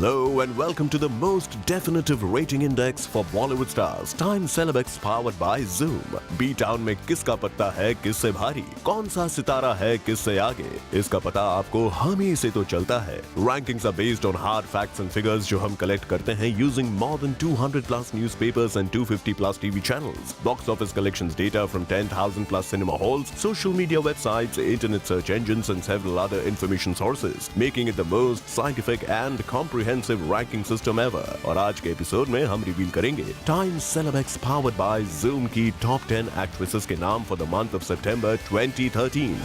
Hello and welcome to the most definitive rating index for Bollywood stars. Time Celebex powered by Zoom. B-Town में किसका पत्ता है किससे भारी, कौन सा सितारा है किससे आगे, इसका पता आपको हम ही से तो चलता है. Rankings are based on hard facts and figures जो हम कलेक्ट करते हैं using more than 200 plus newspapers and 250 plus TV channels. Box office collections data from 10,000 plus cinema halls, social media websites, internet search engines and several other information sources, making it the most scientific and comprehensive ranking system ever. और आज के episode में हम reveal करेंगे time सेलेबेक्स powered by Zoom की top 10 actresses के नाम for the month of September 2013.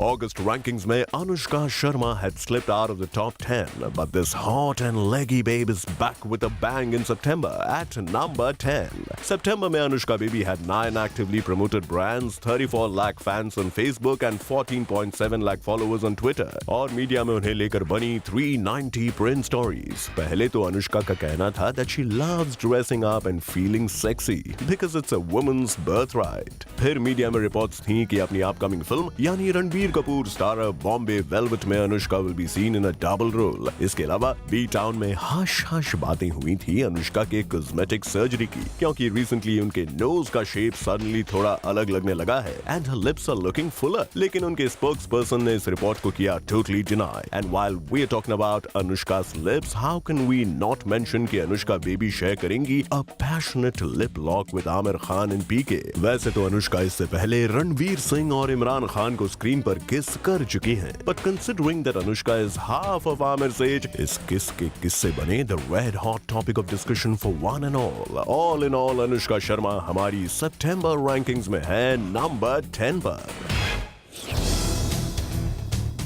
August rankings में Anushka Sharma had slipped out of the top 10, but this hot and leggy babe is back with a bang in September at number 10. September में Anushka baby had 9 actively promoted brands, 34 lakh fans on Facebook and 14.7 lakh followers on Twitter. और media में उन्हें लेकर बनी 390 print stories. पहले तो अनुष्का का कहना था that she loves dressing up and feeling sexy because it's a woman's birthright. फिर मीडिया में रिपोर्ट्स थी कि अपनी अपकमिंग फिल्म यानी रणबीर कपूर स्टारर बॉम्बे वेलवेट में Anushka will be seen in a double role. इसके अलावा बी टाउन में हश बातें हुई थी अनुष्का के कॉस्मेटिक सर्जरी की, क्योंकि रिसेंटली उनके नोज का शेप सडनली थोड़ा अलग लगने लगा है and her lips are looking fuller. लेकिन उनके स्पोक्स पर्सन ने इस रिपोर्ट को किया totally deny. And while we are talking about Anushka's lips, how can we not mention कि अनुष्का बेबी शेयर करेंगी a passionate lip lock with Aamir Khan in PK. वैसे तो अनुष्का इससे पहले रणवीर सिंह और इमरान खान को स्क्रीन पर किस कर चुकी हैं, but considering that Anushka is half of Aamir's age, इस किस के किस्से बने the red hot topic of discussion for one and all. All in all Anushka Sharma हमारी सितंबर रैंकिंग्स में है नंबर 10 पर.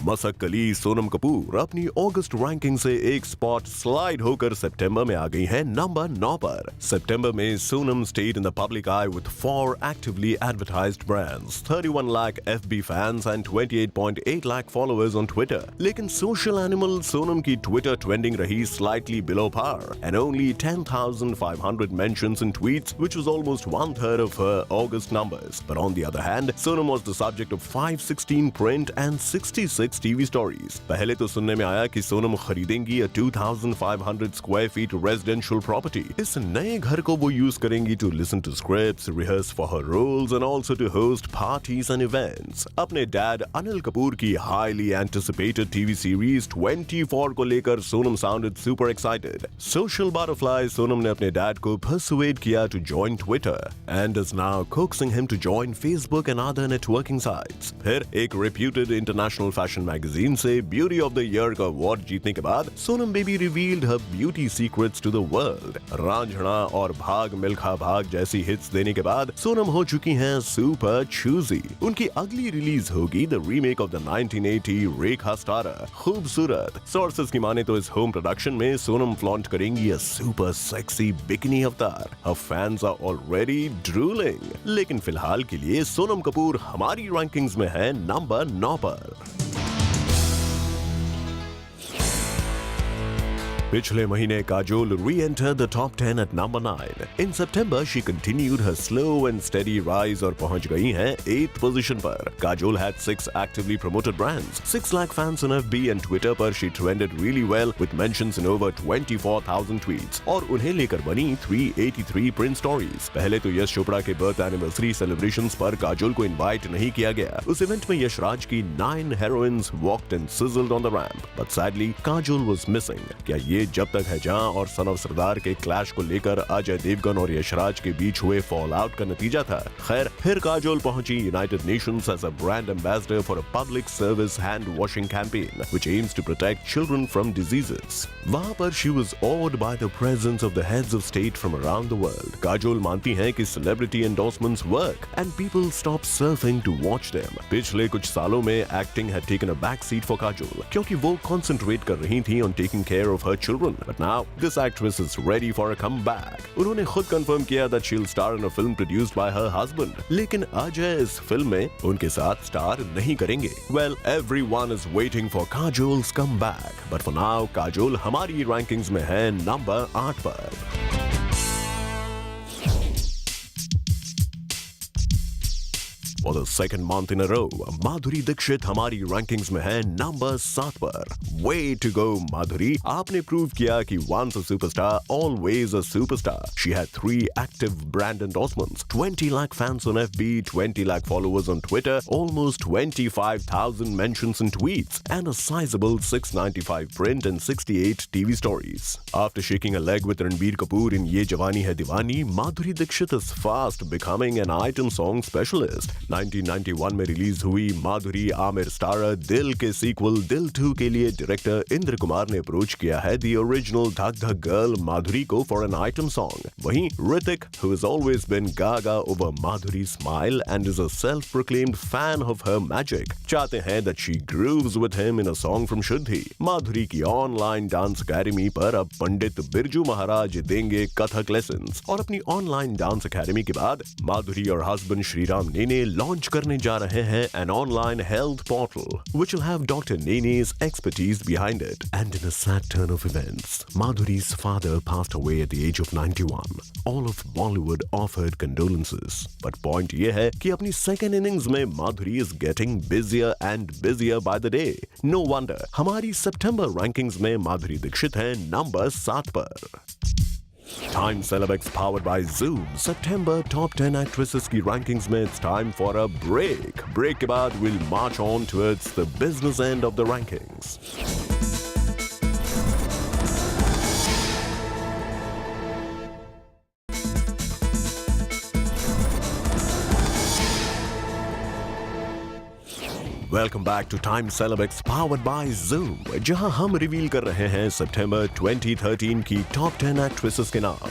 मसक अली सोनम कपूर अपनी अगस्त रैंकिंग से एक स्पॉट स्लाइड होकर सितंबर में आ गई हैं नंबर 9 पर. सितंबर में Sonam stayed in the public eye with 4 actively advertised brands, 31 lakh FB fans and 28.8 lakh followers on Twitter. लेकिन सोशल एनिमल सोनम की ट्विटर ट्रेंडिंग रही slightly below par and only 10,500 mentions in tweets, which was almost 1/3 of her August numbers. But on the other hand, Sonam was the subject of 516 print and 66 TV stories. पहले तो सुनने में आया कि Sonam खरीदेंगी 2,500 square feet residential property. इस नए घर को वो यूज करेंगी to listen to scripts, rehearse for her roles and also to host parties and events. अपने डैड अनिल कपूर की highly anticipated TV series 24 को लेकर Sonam sounded super excited. Social butterfly Sonam ने अपने डैड को persuade किया to join Twitter and is now coaxing him to join Facebook and other networking sites. फिर एक reputed international fashion मैगजीन से ब्यूटी ऑफ द ईयर का अवार्ड जीतने के बाद Sonam baby revealed her beauty secrets to the world. Raanjhanaa और भाग मिल्खा भाग जैसी हिट्स देने के बाद सोनम हो चुकी हैं सुपर चूजी. उनकी अगली रिलीज होगी the remake of the 1980 Rekha starrer खूबसूरत. सोर्सेस की माने तो इस होम प्रोडक्शन में सोनम फ्लॉन्ट करेंगी अ सुपर सेक्सी बिकिनी अवतार. हर फैंस आर ऑलरेडी ड्रूलिंग. लेकिन फिलहाल के लिए सोनम कपूर हमारी रैंकिंग्स में है नंबर 9 पर. पिछले महीने Kajol re-entered the top 10 at number 9. In September, she continued her slow and steady rise और पहुंच गई हैं 8th position पर. Kajol had 6 actively promoted brands, 6 lakh fans on FB and Twitter पर she trended really well with mentions in over 24,000 tweets. और उन्हें लेकर बनी 383 print stories. पहले तो यश चोपड़ा के बर्थ एनिवर्सरी सेलिब्रेशंस पर काजोल को इनवाइट नहीं किया गया. उस इवेंट में यश राज की 9 heroines walked and sizzled on the ramp, but sadly Kajol was missing. क्या ये जब तक है जहां और सन ऑफ सरदार के क्लैश को लेकर अजय देवगन और यशराज के बीच हुए फॉल आउट का नतीजा था? खैर, फिर काजोल पहुंची United Nations as a brand ambassador for a public service hand washing campaign which aims to protect children from diseases. वहां पर she was awed by the presence of the heads of state from around the world. Kajol मानती हैं कि celebrity endorsements work and people stop surfing to watch them. पिछले कुछ सालों में acting had taken a back seat for Kajol क्योंकि वो concentrate कर रही थी on taking care of her children. But now this actress is ready for a comeback. उन्होंने खुद कंफर्म किया that she'll star in a film produced by her husband. लेकिन अजय इस फिल्म में उनके साथ स्टार नहीं करेंगे. Well, everyone is waiting for Kajol's comeback. But for now, Kajol हमारी रैंकिंग्स में है नंबर 8 पर. For the second month in a row, Madhuri Dixit हमारी रैंकिंग्स में है नंबर 7 पर. Way to go, माधुरी. आपने प्रूव किया कि once a superstar, always a superstar. She had 3 active brand endorsements, 20 lakh fans on FB, 20 lakh followers on Twitter, almost 25,000 mentions and tweets, and a sizable 695 print and 68 TV stories. After shaking a leg with Ranbir Kapoor in Ye Jawani Hai Diwani, Madhuri Dixit is fast becoming an item song specialist. 1991 में release हुई माधुरी Aamir starrer दिल के sequel दिल 2 के लिए director Indra Kumar ने approach किया है द ओरिजिनल धक धक गर्ल माधुरी को फॉर एन आइटम सॉन्ग. वहीं Hrithik who has always been gaga over Madhuri's smile and is a self-proclaimed fan of her magic, चाहते हैं that she grooves with him in a song from शुद्धि. माधुरी की online dance academy पर अब पंडित बिरजू महाराज देंगे Kathak lessons. और अपनी ऑनलाइन डांस अकेडमी के बाद माधुरी और हस्बैंड श्रीराम नेने लॉन्च करने जा रहे हैं an online health portal which will have Dr. Nene's expertise behind it. And in a sad turn of events, Madhuri's father passed away at the age of 91. All of Bollywood offered condolences. But point ये है कि अपनी second innings में Madhuri is getting busier and busier by the day. No wonder हमारी September rankings में Madhuri Dixit है number 7 पर. Time Celebx powered by Zoom. September top 10 actresses की rankings में it's time for a break. Break के बाद we'll march on towards the business end of the rankings. Welcome back to Time Celebx powered by Zoom, जहां हम reveal कर रहे हैं सितंबर 2013 की टॉप 10 एक्ट्रेसेस के नाम.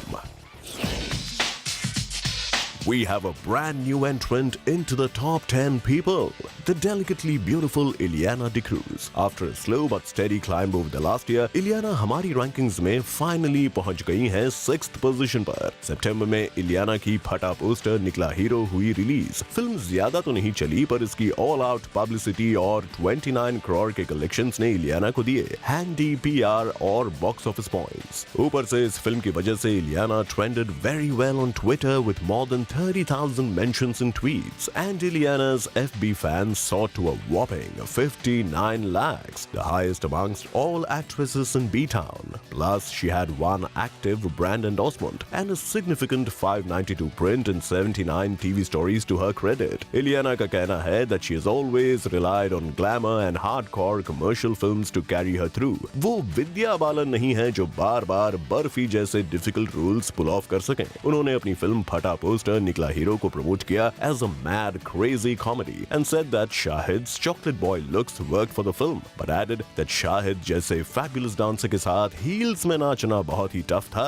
We have a brand new entrant into the top 10 people. The delicately beautiful Ileana D'Cruz. After a slow but steady climb over the last year, Ileana हमारी rankings में finally पहुंच गई हैं 6th position पर. सितंबर में Ileana की फटा पोस्टर निकला हीरो हुई रिलीज. फिल्म ज्यादा तो नहीं चली पर इसकी ऑल आउट पब्लिसिटी और 29 करोड़ के कलेक्शंस ने Ileana को दिए हैंडी PR और बॉक्स ऑफिस पॉइंट्स. ऊपर से इस फिल्म की वजह से Ileana trended very well on Twitter with more than 30,000 mentions and tweets, and Ileana's FB fans soared to a whopping 59 lakhs, the highest amongst all actresses in B-Town. Plus, she had 1 active brand endorsement and a significant 592 print and 79 TV stories to her credit. Ileana का कहना है that she has always relied on glamour and hardcore commercial films to carry her through. वो विद्या बालन नहीं है जो बार-बार बर्फी जैसे difficult roles pull off कर सकें. उन्होंने अपनी फिल्म फटा पोस्टर निकला हीरो को प्रमोट किया as a mad crazy comedy and said that Shahid's chocolate boy looks worked for the film, but added that Shahid जैसे fabulous dancer के साथ heels में नाचना बहुत ही tough था.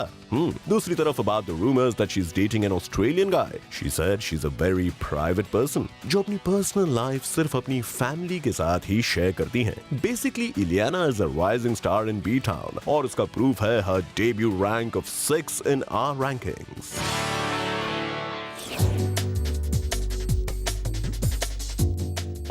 दूसरी तरफ about the rumors that she's dating an Australian guy, she said she's a very private person जो अपनी personal life सिर्फ अपनी family के साथ ही share करती हैं. Basically, Ileana is a rising star in B-Town और इसका proof है her debut rank of 6 in our rankings.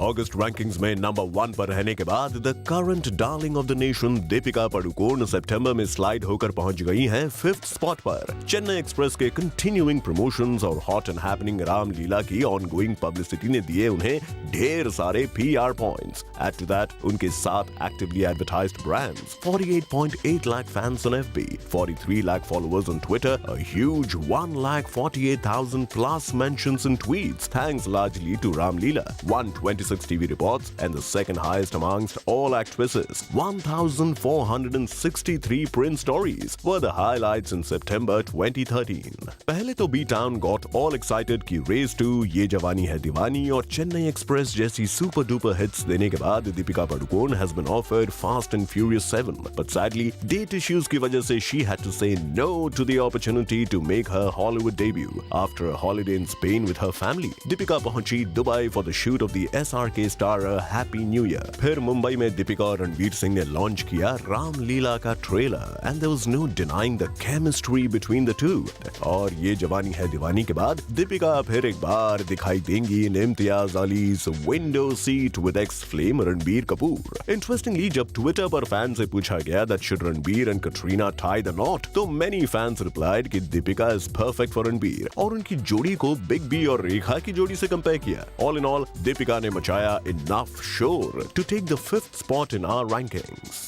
August rankings में नंबर 1 पर रहने के बाद the current darling of the nation Deepika Padukone सितंबर में स्लाइड होकर पहुंच गई हैं 5th स्पॉट पर. चेन्नई एक्सप्रेस के कंटिन्यूइंग प्रमोशंस और हॉट एंड हैपनिंग रामलीला की ऑनगोइंग पब्लिसिटी ने दिए उन्हें ढेर सारे PR points. Add to that उनके 7 actively advertised brands, 48.8 lakh fans on FB, 43 lakh followers on Twitter, a huge 1,48,000 plus mentions and tweets thanks largely to Ramleela, 126 TV reports, and the second highest amongst all actresses. 1,463 print stories were the highlights in September 2013. पहले तो B-Town got all excited कि Race 2, ये जवानी है दीवानी और Chennai express जैसी super duper hits देने के बाद Deepika Padukone has been offered Fast and Furious 7, but sadly date issues की वजह से she had to say no to the opportunity to make her Hollywood debut. After a holiday in Spain with her family, Deepika पहुंची Dubai for the shoot of the SR SRK starrer happy new year. फिर मुंबई में दीपिका और रणवीर सिंह ने launch किया रामलीला का trailer and there was no denying the chemistry between the two. और ये जवानी है दीवानी के बाद दीपिका फिर एक बार दिखाई देंगी in Imtiaz Ali's window seat with ex flame Ranbir Kapoor. Interestingly जब ट्विटर पर फैन से पूछा गया that should Ranbir and Katrina tie the knot, तो मेनी फैंस रिप्लाइड कि Deepika is perfect for Ranbir और उनकी जोड़ी को बिग बी और रेखा की जोड़ी से कंपेयर किया। ऑल इन ऑल दीपिका ने मचाया इनफ शोर to take the 5th spot in our rankings.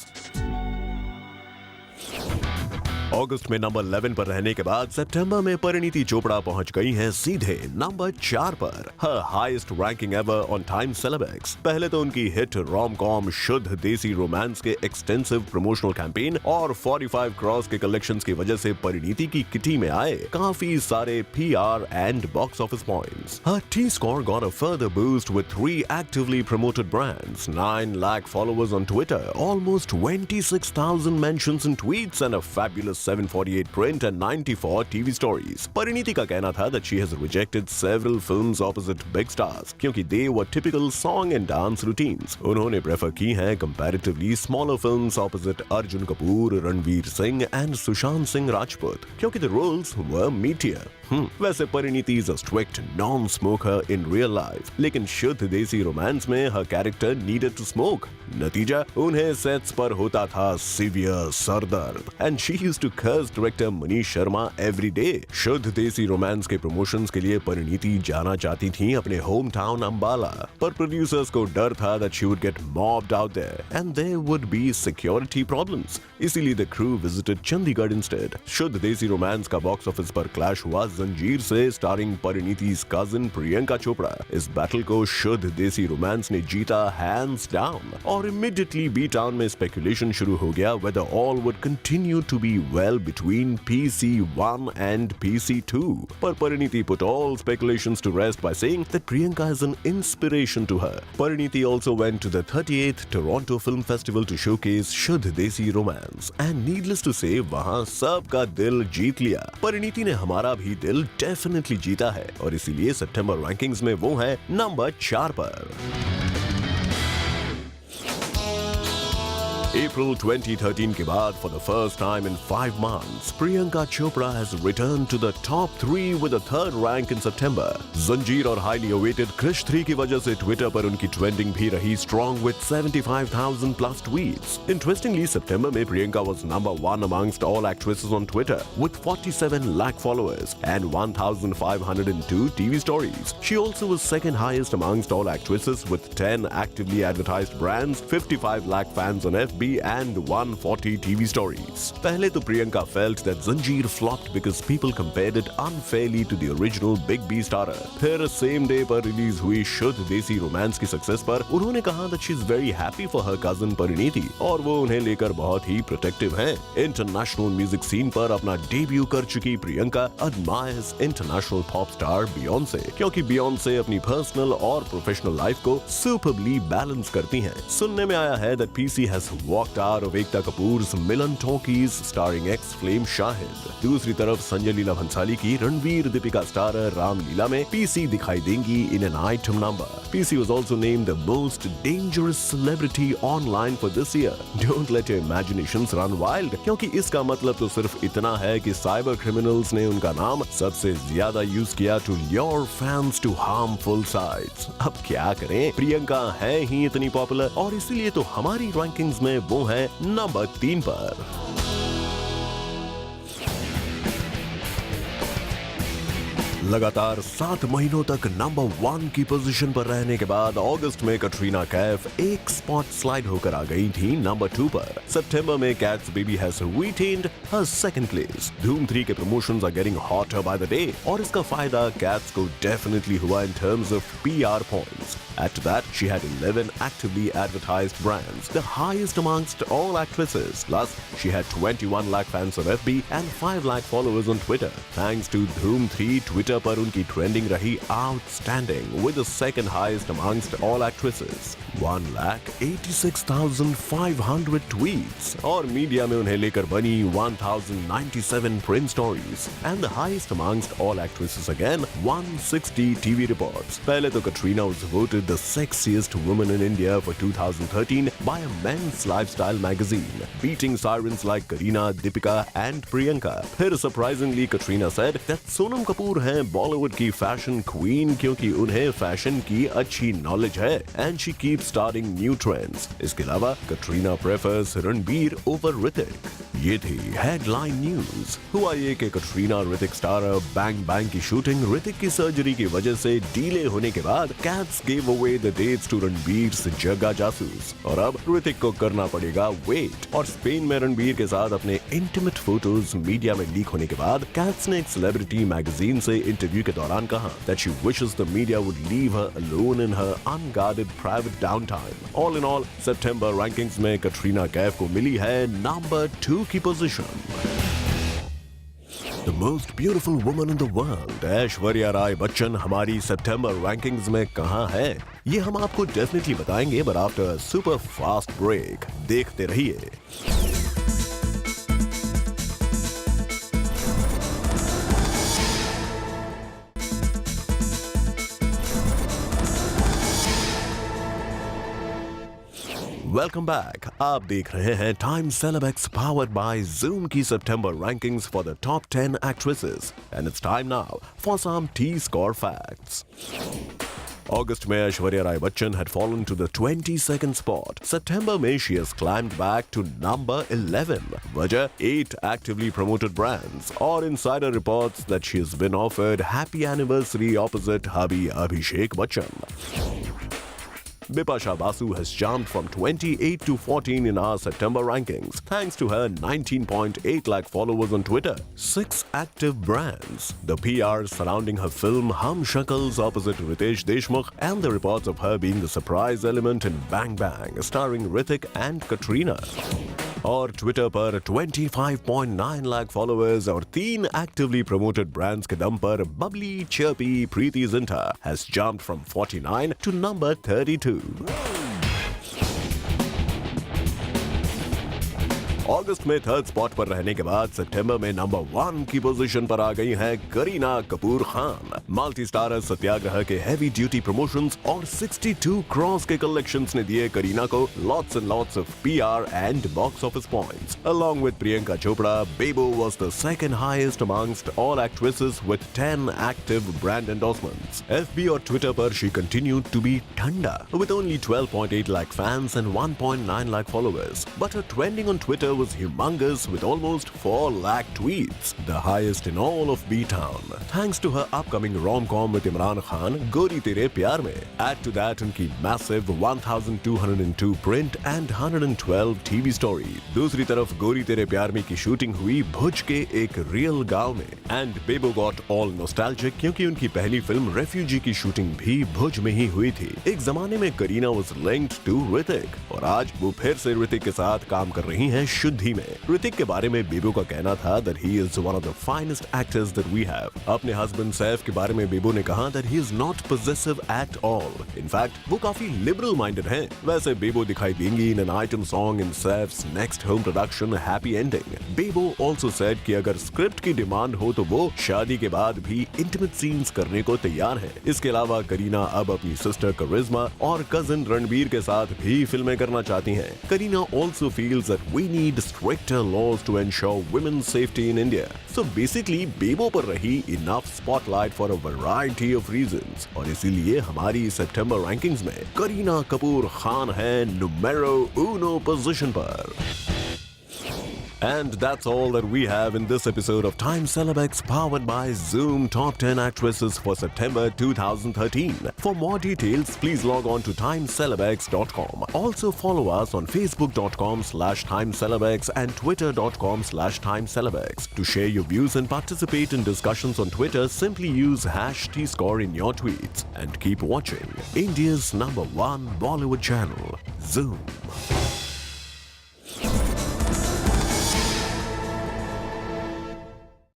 अगस्त में नंबर 11 पर रहने के बाद सितंबर में परिणीति चोपड़ा पहुंच गई हैं सीधे नंबर 4 पर। Her highest ranking ever on time celebs. पहले तो उनकी हिट रोम कॉम शुद्ध देसी रोमांस के एक्सटेंसिव प्रमोशनल कैंपेन और 45 क्रॉस के कलेक्शंस की वजह से परिणीति की किटी में आए काफी सारे PR and box office points. Her T-score got a further boost with 3 actively promoted brands, 9 lakh followers on Twitter, almost 26,000 mentions in tweets and a fabulous 748 print and 94 TV stories. Parineeti का कहना था that she has rejected several films opposite big stars क्योंकि they were typical song and dance routines. उन्होंने prefer की हैं comparatively smaller films opposite Arjun Kapoor, Ranveer Singh and Sushant Singh Rajput क्योंकि the roles were meatier. वैसे Parineeti is a strict non-smoker in real life, लेकिन शुद्ध देसी romance में her character needed to smoke. नतीजा उन्हें सेट्स पर होता था severe सरदर्द and she used to curse director Manish Sharma every day. शुद्ध देसी रोमांस के प्रमोशंस के लिए परिणीति जाना चाहती थी अपने होम टाउन अंबाला, पर प्रोड्यूसर्स को डर था that she would get mobbed out there and there would be security problems. इसीलिए the crew visited Chandigarh instead. शुद्ध देसी रोमांस का बॉक्स ऑफिस पर क्लैश हुआ जंजीर से स्टारिंग परिणीति's cousin प्रियंका चोपड़ा। इस बैटल को शुद्ध देसी रोमांस ने जीता हैंड्स डाउन और इमीडिएटली बी टाउन में स्पेकुलेशन शुरू हो गया whether all would continue to be well between PC1 and PC2. पर Parineeti put all speculations to rest by saying that Priyanka is an inspiration to her. Parineeti also went to the 38th Toronto Film Festival to showcase शुद्ध देसी romance and needless to say वहां सबका दिल जीत लिया। परिणीति ने हमारा भी दिल डेफिनेटली जीता है और इसीलिए सितंबर रैंकिंग्स में वो है नंबर 4 पर। April 2013 के बाद for the first time in 5 months, Priyanka Chopra has returned to the top 3 with a 3rd rank in September. Zanjeer और highly awaited Krish 3 की वजह से Twitter पर उनकी trending भी रही strong with 75,000 plus tweets. Interestingly, September में Priyanka was number 1 amongst all actresses on Twitter with 47 lakh followers and 1,502 TV stories. She also was second highest amongst all actresses with 10 actively advertised brands, 55 lakh fans on FB and 140 TV stories. पहले तो Priyanka felt that Zanjeer flopped because people compared it unfairly to the original Big B starrer. फिर same day पर release हुई शुद्ध देसी romance की success पर उन्होंने कहा that she is very happy for her cousin Parineeti और वो उन्हें लेकर बहुत ही प्रोटेक्टिव हैं। इंटरनेशनल म्यूजिक सीन पर अपना डेब्यू कर चुकी Priyanka admires international pop star Beyonce क्योंकि बियॉन्से अपनी पर्सनल और प्रोफेशनल लाइफ को सुपरबली बैलेंस करती हैं। सुनने में आया है that PC has walked out of Ekta Kapoor's Milan Talkies starring ex-Flame Shahid. दूसरी तरफ संजय लीला भंसाली की रणवीर दीपिका स्टारर रामलीला में PC दिखाई देंगी in an item number. PC was also named the most dangerous celebrity online for this year. Don't let your imaginations run wild क्योंकि इसका मतलब तो सिर्फ इतना है कि साइबर क्रिमिनल्स ने उनका नाम सबसे ज्यादा यूज किया to lure fans to harmful sites. अब क्या करें, प्रियंका है ही इतनी पॉपुलर और इसीलिए तो हमारी रैंकिंग्स में वो है नंबर 3 पर। लगातार 7 महीनों तक नंबर 1 की पोजीशन पर रहने के बाद अगस्त में कटरीना कैफ एक स्पॉट स्लाइड होकर आ गई थी नंबर 2 पर। सितंबर में cats baby has retained her second place. धूम 3 के promotions are getting hotter by the day और इसका फायदा कैट्स को डेफिनेटली हुआ in terms of PR points. Add to that, she had 11 actively advertised brands, the highest amongst all actresses. Plus, she had 21 lakh fans on FB and 5 lakh followers on Twitter. Thanks to Dhoom 3 Twitter Twitter पर उनकी trending रही outstanding with the second highest amongst all actresses, 1,86,500 tweets, और media में उन्हें लेकर बनी 1,097 print stories and the highest amongst all actresses again 160 TV reports. पहले तो Katrina was voted the sexiest woman in India for 2013 by a men's lifestyle magazine, beating sirens like Kareena, Deepika and Priyanka. फिर surprisingly Katrina said that Sonam Kapoor हैं बॉलीवुड की fashion queen क्योंकि उन्हें fashion की अच्छी knowledge है and she keeps starting new trends. इसके अलावा कटरीना prefers रणबीर over ऋतिक। ये थी हेडलाइन न्यूज। हुआ ये कि Katrina Hrithik starrer Bang Bang की शूटिंग ऋतिक की सर्जरी की वजह से डीले होने के बाद Kat's give away the dates to Ranbir's Jagga Jasoos, और अब ऋतिक को करना पड़ेगा वेट। और स्पेन में रणबीर के साथ अपने इंटीमेट फोटोज मीडिया में लीक होने के बाद कैट्स ने एक सेलिब्रिटी मैगजीन से इंटरव्यू के दौरान कहा that she wishes the media would leave her alone in her unguarded private downtime. All in all, September rankings में कटरीना कैफ को मिली है नंबर 2 की पोजीशन। The most beautiful woman in the world, Aishwarya Rai Bachchan हमारी सितंबर रैंकिंग्स में कहां है, ये हम आपको डेफिनेटली बताएंगे, but after super fast break. देखते रहिए। Welcome back. आप देख रहे हैं time celebs powered by Zoom की सितंबर rankings for the top 10 actresses, and it's time now for some T-Score facts. August में Aishwarya Rai Bachchan had fallen to the 22nd spot. September में she has climbed back to number 11. वजह 8 actively promoted brands, और insider reports that she has been offered happy anniversary opposite hubby Abhishek Bachchan. Bipasha Basu has jumped from 28 to 14 in our September rankings, thanks to her 19.8 lakh followers on Twitter. 6 active brands, the PR surrounding her film Hum Shakals opposite Ritesh Deshmukh, and the reports of her being the surprise element in Bang Bang, starring Hrithik and Katrina. और Twitter पर 25.9 lakh followers और 3 actively promoted brands के दम पर bubbly chirpy Preity Zinta has jumped from 49 to number 32। अगस्त में third spot पर रहने के बाद सितंबर में नंबर 1 की पोजीशन पर आ गई हैं करीना कपूर खान। मल्टी स्टारर सत्याग्रह के हेवी ड्यूटी प्रमोशंस और 62 क्रॉस के कलेक्शंस ने दिए करीना को lots and lots of PR and box office points. Along with Priyanka Chopra, Bebo was the second highest amongst all actresses with 10 active brand endorsements. FB और Twitter पर she continued to be ठंडा with only 12.8 lakh fans and 1.9 lakh followers. But her trending on Twitter was humongous with almost 4 lakh tweets, the highest in all of B-Town. Thanks to her upcoming rom-com with Imran Khan, Gori Tere Pyar Mein. Add to that उनकी massive 1,202 print and 112 TV story. दूसरी तरफ गोरी तेरे प्यार में की shooting हुई भुज के एक रियल गांव में, and Bebo got all nostalgic क्योंकि उनकी पहली फिल्म रेफ्यूजी की शूटिंग भी भुज में ही हुई थी। एक जमाने में Kareena was linked to Hrithik, और आज वो फिर से ऋतिक के साथ काम कर रही हैं शुद्धि में। ऋतिक के बारे में बेबो का कहना था that he is one of the finest actors that we have. अपने हस्बैंड सैफ के बारे में बेबो ने कहा that he is not possessive at all. In fact, वो काफी liberal minded हैं। वैसे बेबो दिखाई देंगी in an item song in Saif's next home production Happy Ending. Bebo also said कि अगर स्क्रिप्ट की डिमांड हो तो वो शादी के बाद भी इंटीमेट सीन्स करने को तैयार है। इसके अलावा करीना अब अपनी सिस्टर करिश्मा और कजिन रणबीर के साथ भी फिल्में करना चाहती हैं। Kareena also feels that we need stricter laws to ensure women's safety in India. So basically, बेबो पर रही enough spotlight for a variety of reasons, और इसीलिए हमारी सितंबर रैंकिंग्स में करीना कपूर खान है numero 1 पोजीशन पर। And that's all that we have in this episode of Time Celebs powered by Zoom Top 10 Actresses for September 2013. For more details, please log on to timecelebs.com. Also follow us on facebook.com/timecelebs and twitter.com/timecelebs. To share your views and participate in discussions on Twitter, simply use #Tscore in your tweets. And keep watching India's #1 Bollywood channel, Zoom.